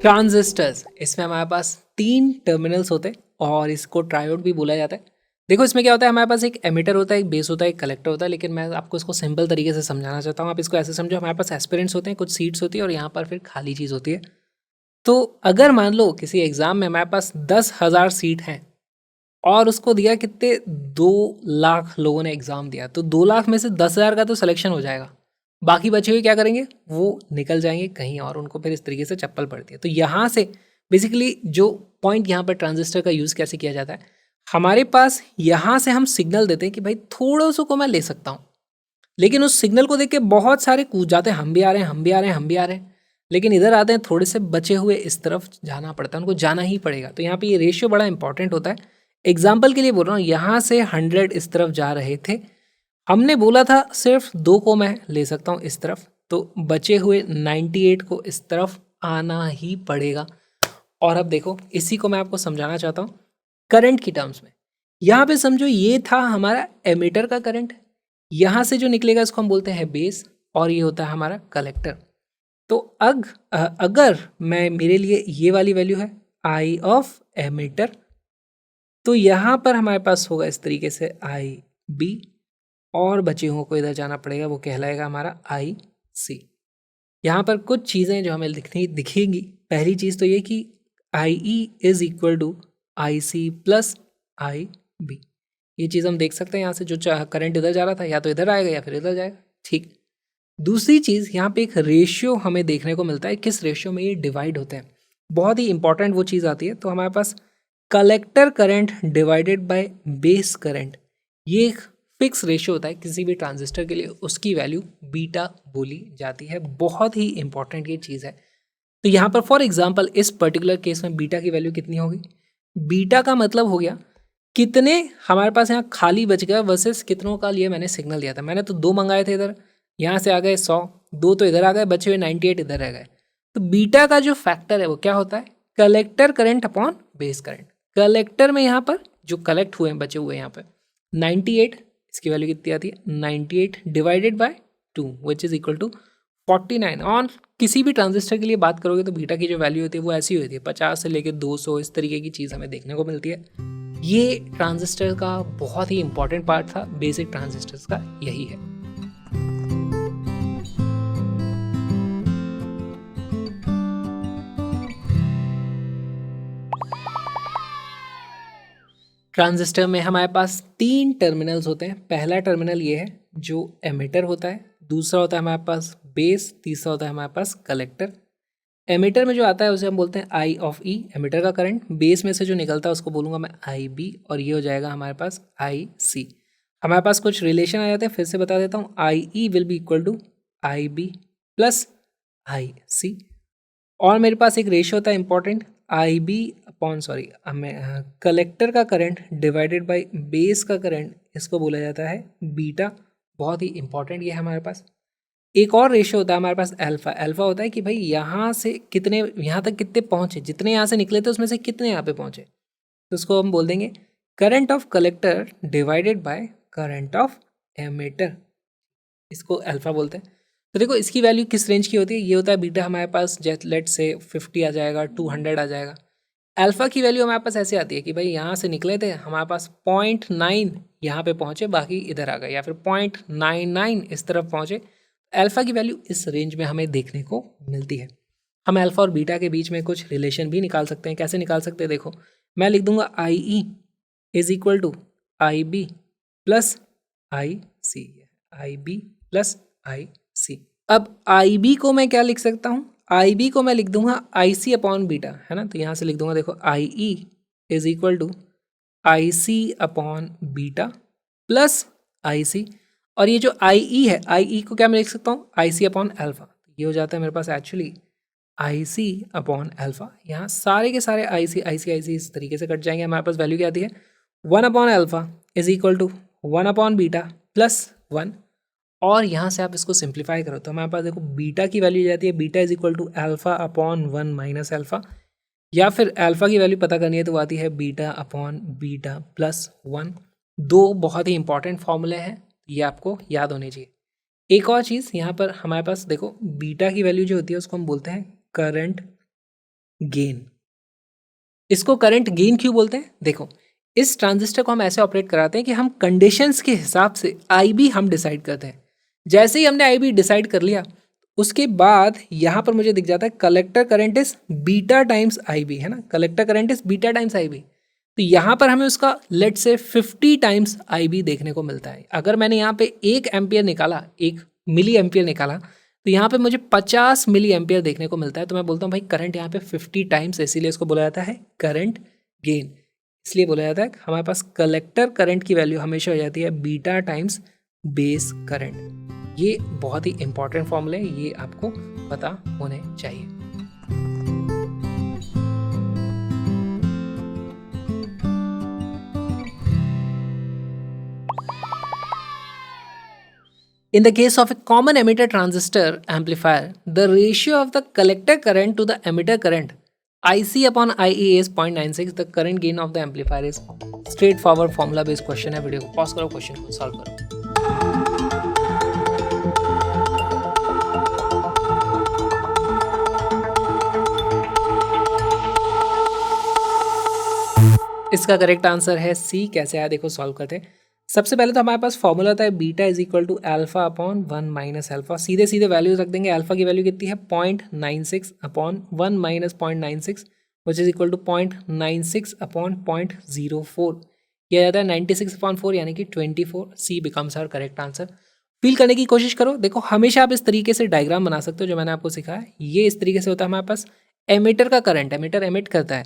Transistors, इसमें हमारे पास 3 terminals होते हैं और इसको ट्रायोड भी बोला जाता है। देखो इसमें क्या होता है, हमारे पास एक एमिटर होता है, एक बेस होता है, एक कलेक्टर होता है, लेकिन मैं आपको इसको सिंपल तरीके से समझाना चाहता हूँ। आप इसको ऐसे समझो, हमारे पास एस्पिरेंट्स होते हैं, कुछ सीट्स होती है और यहाँ पर फिर खाली चीज़ होती है। तो अगर मान लो किसी एग्ज़ाम में हमारे पास 10,000 सीट हैं और उसको दिया कितने, 2 लाख लोगों ने एग्ज़ाम दिया, तो 2 लाख में से 10,000 का तो सिलेक्शन हो जाएगा। बाकी बचे हुए क्या करेंगे, वो निकल जाएंगे कहीं और, उनको फिर इस तरीके से चप्पल पड़ती है। तो यहाँ से बेसिकली जो पॉइंट यहाँ पर ट्रांजिस्टर का यूज़ कैसे किया जाता है, हमारे पास यहाँ से हम सिग्नल देते हैं कि भाई थोड़ा सा को मैं ले सकता हूँ, लेकिन उस सिग्नल को देख के बहुत सारे कूद जाते हैं, हम भी आ रहे हैं, हम भी आ रहे हैं, हम भी आ रहे हैं, लेकिन इधर आते हैं थोड़े से बचे हुए इस तरफ जाना पड़ता है, उनको जाना ही पड़ेगा। तो यहाँ पे ये रेशियो बड़ा इंपॉर्टेंट होता है। एग्जाम्पल के लिए बोल रहा हूँ, यहाँ से 100 इस तरफ जा रहे थे, हमने बोला था सिर्फ 2 को मैं ले सकता हूँ इस तरफ, तो बचे हुए 98 को इस तरफ आना ही पड़ेगा। और अब देखो इसी को मैं आपको समझाना चाहता हूँ करंट की टर्म्स में। यहाँ पे समझो ये था हमारा एमीटर का करंट, यहाँ से जो निकलेगा इसको हम बोलते हैं बेस, और ये होता है हमारा कलेक्टर। तो अगर मैं, मेरे लिए ये वाली वैल्यू है आई ऑफ एमीटर, तो यहाँ पर हमारे पास होगा इस तरीके से आई बी, और बचे हुओं को इधर जाना पड़ेगा, वो कहलाएगा हमारा आई सी। यहाँ पर कुछ चीज़ें जो हमें दिखेंगी। पहली चीज़ तो ये कि I E is equal to I C plus I B, ये चीज़ हम देख सकते हैं। यहाँ से जो करंट इधर जा रहा था, या तो इधर आएगा या फिर इधर जाएगा, ठीक। दूसरी चीज़, यहाँ पे एक रेशियो हमें देखने को मिलता है, किस रेशियो में ये डिवाइड होते हैं, बहुत ही इंपॉर्टेंट वो चीज़ आती है। तो हमारे पास collector current divided by base current, ये एक फिक्स रेशियो होता है किसी भी ट्रांजिस्टर के लिए, उसकी वैल्यू बीटा बोली जाती है। बहुत ही इंपॉर्टेंट ये चीज़ है। तो यहाँ पर फॉर एग्जांपल इस पर्टिकुलर केस में बीटा की वैल्यू कितनी होगी, बीटा का मतलब हो गया कितने हमारे पास यहाँ खाली बच गया वर्सेस कितनों का लिए मैंने सिग्नल दिया था। मैंने तो 2 मंगाए थे इधर, यहाँ से आ गए 100, 2 तो इधर आ गए, बचे हुए 98 इधर रह गए। तो बीटा का जो फैक्टर है वो क्या होता है, collector current upon base current. Collector में यहाँ पर जो कलेक्ट हुए हैं, बचे हुए यहाँ पे 98, इसकी वैल्यू कितनी आती है 98 divided by 2 which is equal to 49। और किसी भी ट्रांजिस्टर के लिए बात करोगे तो बीटा की जो वैल्यू होती है वो ऐसी होती है, 50 से लेकर 200, इस तरीके की चीज़ हमें देखने को मिलती है। ये ट्रांजिस्टर का बहुत ही इंपॉर्टेंट पार्ट था, बेसिक ट्रांजिस्टर्स का यही है। ट्रांजिस्टर में हमारे पास 3 टर्मिनल्स होते हैं। पहला टर्मिनल ये है जो एमिटर होता है, दूसरा होता है हमारे पास बेस, तीसरा होता है हमारे पास कलेक्टर। एमिटर में जो आता है उसे हम बोलते हैं आई ऑफ ई, एमिटर का करंट। बेस में से जो निकलता है उसको बोलूँगा मैं आई बी, और ये हो जाएगा हमारे पास आई सी। हमारे पास कुछ रिलेशन आ जाते हैं, फिर से बता देता हूँ। I E will be equal to I B plus I C, और मेरे पास एक रेशियो होता है इंपॉर्टेंट, आई बी अपॉन हमें कलेक्टर का करंट डिवाइडेड बाय बेस का करंट, इसको बोला जाता है बीटा। बहुत ही इंपॉर्टेंट ये है हमारे पास। एक और रेशियो होता है हमारे पास अल्फा। अल्फा होता है कि भाई यहाँ से कितने, यहाँ तक कितने पहुँचे, जितने यहाँ से निकले थे उसमें से कितने यहाँ पे पहुँचे, तो उसको हम बोल देंगे current of collector divided by current of emitter, इसको अल्फा बोलते हैं। तो देखो इसकी वैल्यू किस रेंज की होती है, ये होता है बीटा हमारे पास, लेट से 50 आ जाएगा, 200 आ जाएगा। अल्फा की वैल्यू हमारे पास ऐसे आती है कि भाई यहाँ से निकले थे हमारे पास 0.9 यहाँ पे पहुँचे, बाकी इधर आ गए, या फिर 0.99 इस तरफ पहुँचे। अल्फा की वैल्यू इस रेंज में हमें देखने को मिलती है। हम अल्फा और बीटा के बीच में कुछ रिलेशन भी निकाल सकते हैं। कैसे निकाल सकते हैं, देखो मैं लिख दूंगा I E is equal to I B plus I C, I B plus I C. अब आई बी को मैं क्या लिख सकता हूँ, आई बी को मैं लिख दूंगा आई सी अपॉन बीटा, है ना। तो यहाँ से लिख दूंगा, देखो I E is equal to I C upon beta plus I C, और ये जो आई ई है, आई ई को क्या मैं लिख सकता हूँ, आई सी अपॉन अल्फा। ये हो जाता है मेरे पास actually I C upon alpha. यहाँ सारे के सारे आई सी इस तरीके से कट जाएंगे। हमारे पास वैल्यू क्या आती है, 1 upon alpha is equal to 1 upon beta plus 1, और यहाँ से आप इसको सिंप्लीफाई करो तो हमारे पास देखो बीटा की वैल्यू जाती है, beta is equal to alpha upon 1 minus alpha, या फिर अल्फा की वैल्यू पता करनी है तो वो आती है बीटा अपॉन बीटा प्लस 1। 2 बहुत ही इंपॉर्टेंट फॉर्मूले हैं, ये आपको याद होने चाहिए। एक और चीज़ यहाँ पर हमारे पास देखो, बीटा की वैल्यू जो होती है उसको हम बोलते हैं करंट गेन। इसको करंट गेन क्यों बोलते हैं? देखो, इस ट्रांजिस्टर को हम ऐसे ऑपरेट कराते हैं कि हम कंडीशंस के हिसाब से IB हम डिसाइड करते हैं। जैसे ही हमने IB डिसाइड कर लिया, उसके बाद यहाँ पर मुझे दिख जाता है collector current is beta times IB, है ना, collector current is beta times IB। तो यहाँ पर हमें उसका लेट से 50 टाइम्स IB देखने को मिलता है। अगर मैंने यहाँ पे 1 एम्पियर निकाला, 1 मिली एम्पियर निकाला, तो यहाँ पे मुझे 50 मिली एम्पियर देखने को मिलता है। तो मैं बोलता हूँ भाई करंट यहाँ पे 50 टाइम्स, इसीलिए इसको बोला जाता है करंट गेन। इसलिए बोला जाता है हमारे पास कलेक्टर करंट की वैल्यू हमेशा हो जाती है बीटा टाइम्स बेस करंट। ये बहुत ही इंपॉर्टेंट फॉर्मूला है, ये आपको पता होने चाहिए। In the case of a common emitter transistor amplifier, the ratio of the collector current to the emitter current IC upon IE is 0.96. The current gain of the amplifier is straightforward formula based question है। Video को pause करो, question को solve करो। इसका correct answer है सी। कैसे आया देखो, सॉल्व करते हैं। सबसे पहले तो हमारे पास फॉर्मूला होता है beta is equal to alpha upon 1 minus alpha. सीधे सीधे वैल्यूज रख देंगे। अल्फा की वैल्यू कितनी है 0.96 upon 1 minus 0.96 which is equal to 0.96 upon 0.04। यह जाता है 96 अपॉन 4 यानी कि 24। C becomes our correct answer. Feel करने की कोशिश करो। देखो, हमेशा आप इस तरीके से डायग्राम बना सकते हो जो मैंने आपको सिखाया। ये इस तरीके से होता है हमारे पास एमिटर का करंट, एमिटर एमिट करता है।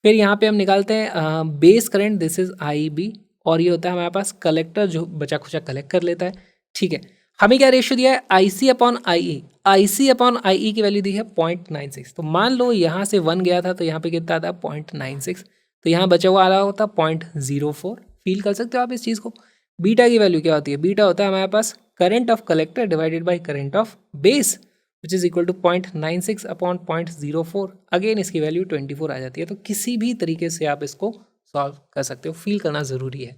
फिर यहाँ पे हम निकालते हैं base current, this is IB, और ये होता है हमारे पास कलेक्टर जो बचा खुचा कलेक्ट कर लेता है। ठीक है, हमें क्या रेशियो दिया है IC upon IE। IC upon IE की वैल्यू दी है 0.96। तो मान लो यहाँ से 1 गया था तो यहाँ पे कितना था 0.96, तो यहाँ बचा हुआ आ रहा होता 0.04। फील कर सकते हो आप इस चीज़ को। बीटा की वैल्यू क्या होती है? बीटा होता है हमारे पास current of collector divided by current of base which is equal to 0.96 upon 0.04। Again इसकी वैल्यू 24 आ जाती है। तो किसी भी तरीके से आप इसको सॉल्व कर सकते हो। फील करना ज़रूरी है।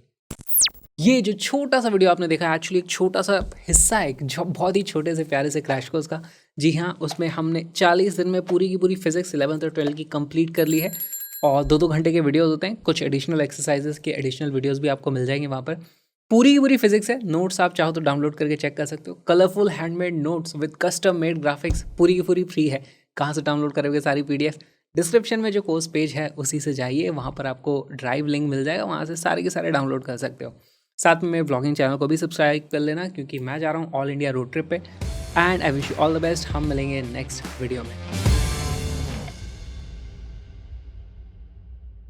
ये जो छोटा सा वीडियो आपने देखा, एक्चुअली एक छोटा सा हिस्सा है जो बहुत ही छोटे से प्यारे से क्रैश कोर्स का। जी हाँ, उसमें हमने 40 दिन में पूरी की पूरी फिजिक्स 11th और 12th की कंप्लीट कर ली है। और 2-2 घंटे के वीडियोस होते हैं। कुछ एडिशनल एक्सरसाइजेस के एडिशनल वीडियोस भी आपको मिल जाएंगे वहाँ पर। पूरी की पूरी फिजिक्स है। नोट्स आप चाहो तो डाउनलोड करके चेक कर सकते हो। Colourful handmade notes with custom made graphics, पूरी की पूरी फ्री है। कहाँ से डाउनलोड करोगे सारी PDF? डिस्क्रिप्शन में जो कोर्स पेज है उसी से जाइए, वहाँ पर आपको ड्राइव लिंक मिल जाएगा, वहाँ से सारे के सारे डाउनलोड कर सकते हो। साथ में मेरे ब्लॉगिंग चैनल को भी सब्सक्राइब कर लेना, क्योंकि मैं जा रहा हूँ ऑल इंडिया रोड ट्रिप पे। And I wish you all the best. हम मिलेंगे नेक्स्ट वीडियो में।